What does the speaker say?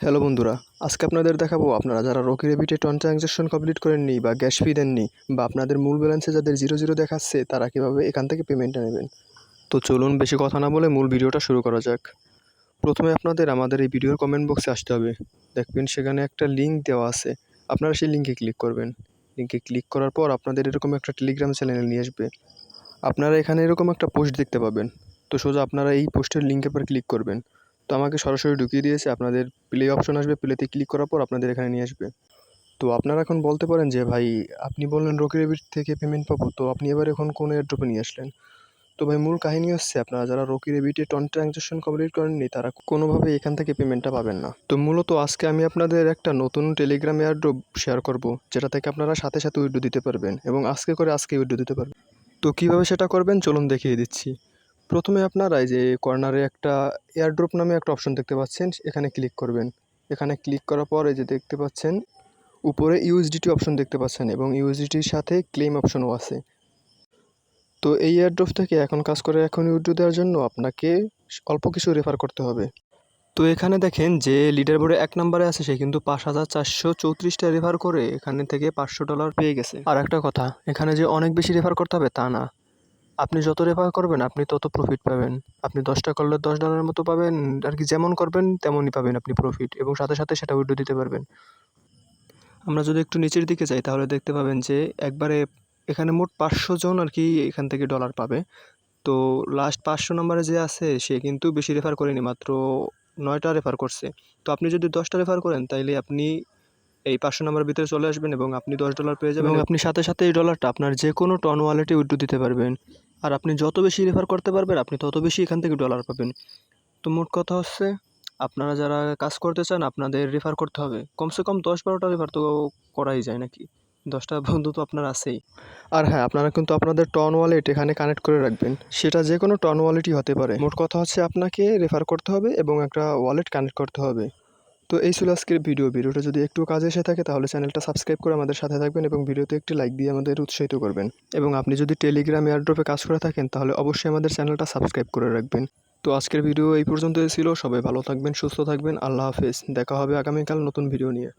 Hello বন্ধুরা, আজকে আপনাদের দেখাবো আপনারা যারা রকি রেবিটে ট্রানজ্যাকশন কমপ্লিট করেননি বা গ্যাস ফি দেননি বা আপনাদের মূল ব্যালেন্সে যাদের 0 দেখাচ্ছে তারা কীভাবে এখান থেকে পেমেন্টটা নেবেন। তো চলুন বেশি কথা না বলে মূল ভিডিওটা শুরু করা যাক। প্রথমে আপনাদের আমাদের এই ভিডিওর কমেন্ট বক্সে আসতে হবে। দেখবেন সেখানে একটা লিঙ্ক দেওয়া আছে, আপনারা সেই লিঙ্কে ক্লিক করবেন। লিঙ্কে ক্লিক করার পর আপনাদের এরকম একটা টেলিগ্রাম চ্যানেল নিয়ে আসবে। আপনারা এখানে এরকম একটা পোস্ট দেখতে পাবেন। তো সোজা আপনারা এই পোস্টের লিঙ্কের পর ক্লিক করবেন। তো আমাকে সরাসরি ঢুকিয়ে দিয়েছে, আপনাদের প্লে অপশন আসবে, প্লেতে ক্লিক করার পর আপনাদের এখানে নিয়ে আসবে। তো আপনারা এখন বলতে পারেন যে ভাই আপনি বললেন রকি রেবিট থেকে পেমেন্ট পাবো, তো আপনি এবার এখন কোন এয়ারড্রপে নিয়ে আসলেন? তো ভাই মূল কাহিনী হচ্ছে আপনারা যারা রকি রেবিটে ট্রানজ্যাকশন কমপ্লিট করেননি তারা কোনোভাবে এখান থেকে পেমেন্টটা পাবেন না। তো মূলত আজকে আমি আপনাদের একটা নতুন টেলিগ্রাম এয়ারড্রপ শেয়ার করব, যেটা থেকে আপনারা সাথে সাথে উইথড্র দিতে পারবেন এবং আজকে উইথড্র দিতে পারবেন। তো কীভাবে সেটা করবেন চলুন দেখিয়ে দিচ্ছি। প্রথমে আপনারা এই যে কর্নারে একটা এয়ারড্রপ নামে একটা অপশন দেখতে পাচ্ছেন, এখানে ক্লিক করবেন। এখানে ক্লিক করার পর এই যে দেখতে পাচ্ছেন উপরে ইউএসডিটি অপশন দেখতে পাচ্ছেন এবং ইউএসডিটির সাথে ক্লেম অপশনও আছে। তো এই এয়ারড্রপ থেকে এখন কাজ করে এখন উইথড্র দেওয়ার জন্য আপনাকে অল্প কিছু রেফার করতে হবে। তো এখানে দেখেন যে লিডার বোর্ডে 1 নম্বরে আছে, সে কিন্তু 5,434টা রেফার করে এখানে থেকে $500 পেয়ে গেছে। আর একটা কথা, এখানে যে অনেক বেশি রেফার করতে হবে তা না, আপনি যত রেফার করবেন আপনি তত প্রফিট পাবেন। আপনি 10টা করলে $10 মতো পাবেন আর কি, যেমন করবেন তেমনই পাবেন আপনি প্রফিট এবং সাথে সাথে সেটা উইথড্র দিতে পারবেন। আমরা যদি একটু নিচের দিকে যাই তাহলে দেখতে পাবেন যে একবারে এখানে মোট 500 জন আর কি এখান থেকে ডলার পাবে। তো লাস্ট 500 নম্বরে যে আছে সে কিন্তু বেশি রেফার করেনি, মাত্র 9টা রেফার করছে। তো আপনি যদি 10টা রেফার করেন তাইলে আপনি এই 500 নম্বরের ভিতরে চলে আসবেন এবং আপনি $10 পেয়ে যাবেন এবং আপনি সাথে সাথে এই ডলারটা আপনার যে কোনো টন ওয়ালেটে উইথড্র দিতে পারবেন। আর আপনি যত বেশি রেফার করতে পারবেন আপনি তত বেশি এখান থেকে ডলার পাবেন। তো মোট কথা হচ্ছে আপনারা যারা কাজ করতে চান আপনাদের রেফার করতে হবে কমসে কম 10-12টা রেফার তো করাই যায় নাকি, 10টা বন্ধু তো আপনার আছেই। আর হ্যাঁ, আপনারা কিন্তু আপনাদের টন ওয়ালেট এখানে কানেক্ট করে রাখবেন, সেটা যে কোনো টন ওয়ালেটই হতে পারে। মোট কথা হচ্ছে আপনাকে রেফার করতে হবে এবং একটা ওয়ালেট কানেক্ট করতে হবে। তো এই ছিল আজকের ভিডিওটা যদি একটু কাজে এসে থাকে তাহলে চ্যানেলটা সাবস্ক্রাইব করে আমাদের সাথে থাকবেন এবং ভিডিওতে একটি লাইক দিয়ে আমাদের উৎসাহিত করবেন। এবং আপনি যদি টেলিগ্রাম এয়ারড্রপে কাজ করে থাকেন তাহলে অবশ্যই আমাদের চ্যানেলটা সাবস্ক্রাইব করে রাখবেন। তো আজকের ভিডিও এই পর্যন্তই ছিল, সবাই ভালো থাকবেন, সুস্থ থাকবেন, আল্লাহ হাফেজ। দেখা হবে আগামীকাল নতুন ভিডিও নিয়ে।